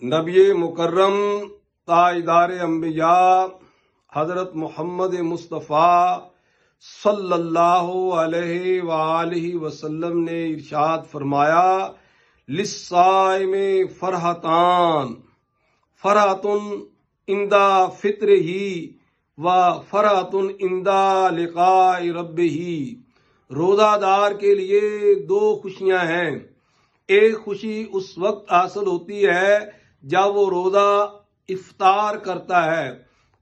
نبی مکرم تاجدار انبیاء حضرت محمد مصطفیٰ صلی اللہ علیہ وآلہ وسلم نے ارشاد فرمایا، للصائم فرحتان، فرحۃ عند فطرہ و فرحۃ عند لقاء ربہ۔ روزہ دار کے لیے دو خوشیاں ہیں۔ ایک خوشی اس وقت حاصل ہوتی ہے جب وہ روزہ افطار کرتا ہے،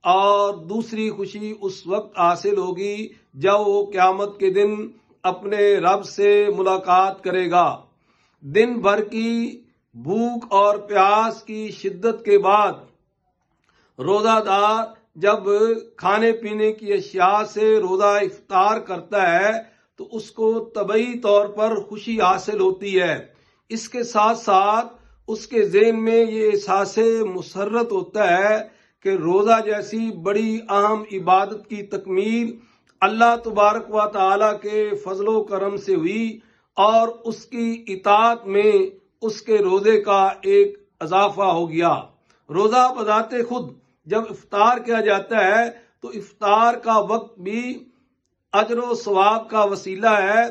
اور دوسری خوشی اس وقت حاصل ہوگی جب وہ قیامت کے دن اپنے رب سے ملاقات کرے گا۔ دن بھر کی بھوک اور پیاس کی شدت کے بعد روزہ دار جب کھانے پینے کی اشیاء سے روزہ افطار کرتا ہے تو اس کو طبعی طور پر خوشی حاصل ہوتی ہے۔ اس کے ساتھ ساتھ اس کے ذہن میں یہ احساس مسرت ہوتا ہے کہ روزہ جیسی بڑی اہم عبادت کی تکمیل اللہ تبارک و تعالی کے فضل و کرم سے ہوئی، اور اس کی اطاعت میں اس کے روزے کا ایک اضافہ ہو گیا۔ روزہ بذات خود جب افطار کیا جاتا ہے تو افطار کا وقت بھی اجر و ثواب کا وسیلہ ہے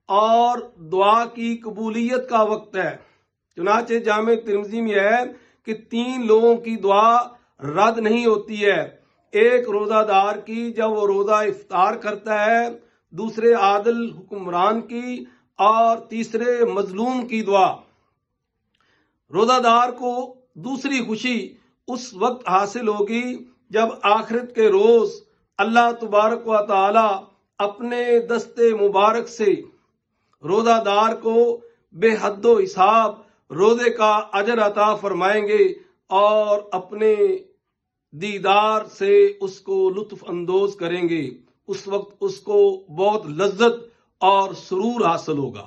اور دعا کی قبولیت کا وقت ہے۔ چنانچہ جامع ترمذی میں ہے کہ 3 لوگوں کی دعا رد نہیں ہوتی ہے۔ ایک روزہ دار کی جب وہ روزہ افطار کرتا ہے، دوسرے عادل حکمران کی، اور تیسرے مظلوم کی دعا۔ روزہ دار کو دوسری خوشی اس وقت حاصل ہوگی جب آخرت کے روز اللہ تبارک و تعالی اپنے دست مبارک سے روزہ دار کو بے حد و حساب روزے کا اجر عطا فرمائیں گے، اور اپنے دیدار سے اس کو لطف اندوز کریں گے۔ اس وقت اس کو بہت لذت اور سرور حاصل ہوگا۔